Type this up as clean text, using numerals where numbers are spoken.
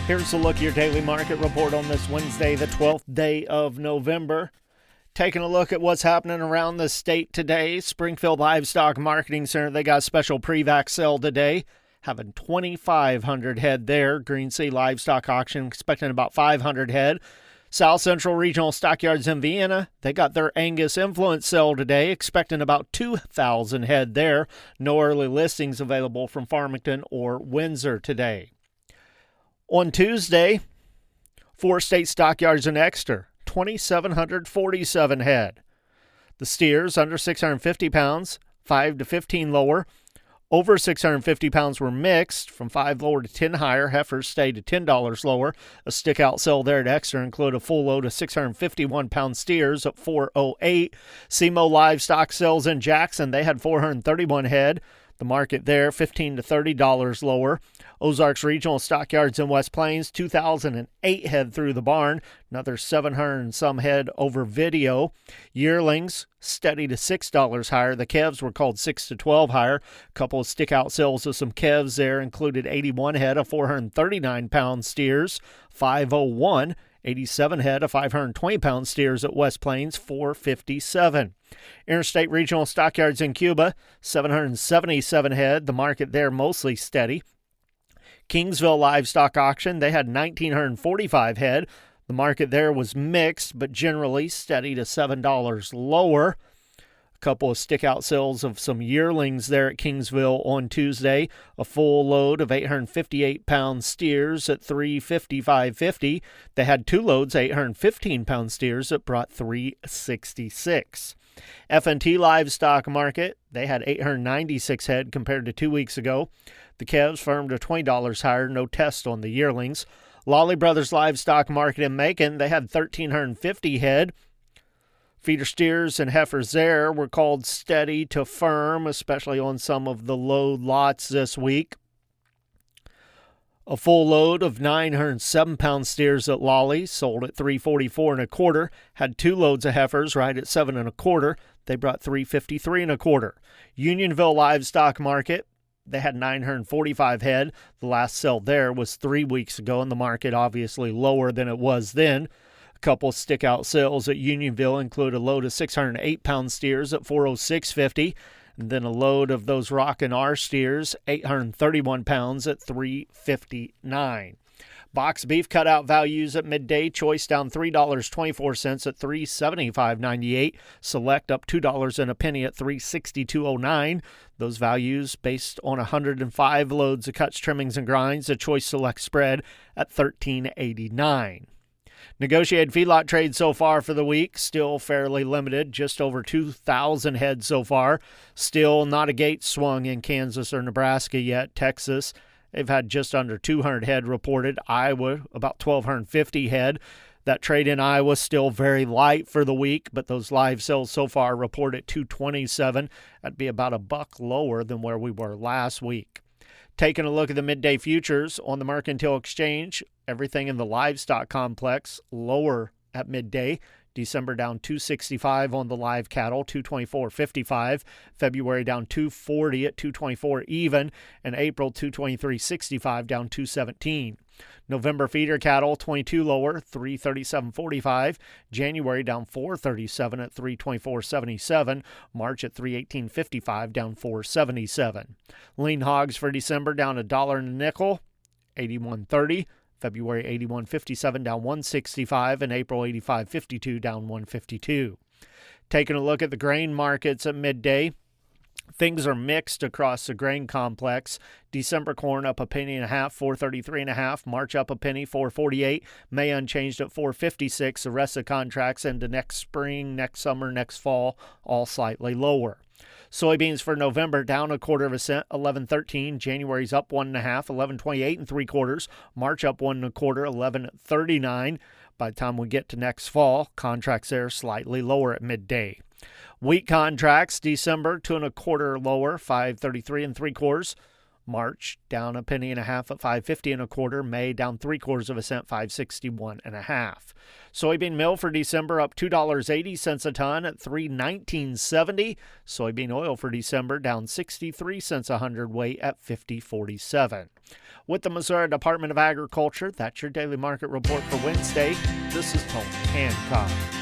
Here's a look at your daily market report on this Wednesday, the 12th day of November. Taking a look at what's happening around the state today. Springfield Livestock Marketing Center, they got a special pre-vax sale today, having 2,500 head there. Green Sea Livestock Auction expecting about 500 head. South Central Regional Stockyards in Vienna, they got their Angus Influence sale today, expecting about 2,000 head there. No early listings available from Farmington or Windsor today. On Tuesday, Four State Stockyards in Exeter, 2,747 head. The steers under 650 pounds, 5 to 15 lower. Over 650 pounds were mixed, from 5 lower to 10 higher. Heifers stayed at $10 lower. A stick-out sale there at Exeter included a full load of 651-pound steers at $408. SEMO Livestock sales in Jackson, they had 431 head. The market there, $15 to $30 lower. Ozarks Regional Stockyards in West Plains, 2,008 head through the barn. Another 700 and some head over video. Yearlings, steady to $6 higher. The calves were called 6 to 12 higher. A couple of stick-out sales of some calves there included 81 head of 439-pound steers, 501. 87 head of 520-pound steers at West Plains, 457. Interstate Regional Stockyards in Cuba, 777 head. The market there mostly steady. Kingsville Livestock Auction, they had 1,945 head. The market there was mixed, but generally steady to $7 lower. A couple of stick-out sales of some yearlings there at Kingsville on Tuesday. A full load of 858-pound steers at $355.50. They had two loads, 815-pound steers that brought $366. F&T Livestock Market, they had 896 head compared to 2 weeks ago. The calves firmed to $20 higher, no test on the yearlings. Lawley Brothers Livestock Market in Macon, they had 1,350 head. Feeder steers and heifers there were called steady to firm, especially on some of the low lots this week. A full load of 907-pound steers at Lawley sold at $344 and a quarter. Had two loads of heifers right at 7 and a quarter. They brought $353 and a quarter. Unionville Livestock Market, they had 945 head. The last sale there was 3 weeks ago, and the market obviously lower than it was then. A couple stick-out sales at Unionville include a load of 608-pound steers at $406.50, and then a load of those Rockin' R steers, 831 pounds at $359. Box beef cutout values at midday. Choice down $3.24 at $375.98. Select up $2 and a penny at $362.09. Those values based on 105 loads of cuts, trimmings, and grinds. The Choice Select spread at $13.89. Negotiated feedlot trade so far for the week, still fairly limited, just over 2,000 head so far. Still not a gate swung in Kansas or Nebraska yet. Texas, they've had just under 200 head reported. Iowa, about 1,250 head. That trade in Iowa still very light for the week, but those live sales so far report at 227. That'd be about a buck lower than where we were last week. Taking a look at the midday futures on the Mercantile Exchange, everything in the livestock complex lower at midday. December down 265 on the live cattle, 224.55. February down 240 at 224 even, and April 223.65 down 217. November feeder cattle 22 lower, 337.45. January down 437 at 324.77. March at 318.55 down 477. Lean hogs for December down $1 and a nickel, 81.30. February 81.57 down 165, and April 85.52 down 152. Taking a look at the grain markets at midday, things are mixed across the grain complex. December corn up a penny and a half, 433 and a half. March up a penny, 448. May unchanged at 456. The rest of the contracts into next spring, next summer, next fall, all slightly lower. Soybeans for November down a quarter of a cent, 11.13. January's up 1.5, 11.28 and 3/4. March up 1 1/4, 11.39. By the time we get to next fall, contracts there slightly lower at midday. Wheat contracts December 2 1/4 lower, 5.33 and 3/4. March down a penny and a half at 5.50 1/4. May down 3/4 cent, 5.61 1/2. Soybean meal for December up $2.80 a ton at $3.1970. Soybean oil for December down 63 cents a hundredweight at 50.47. With the Missouri Department of Agriculture, that's your daily market report for Wednesday. This is Tony Hancock.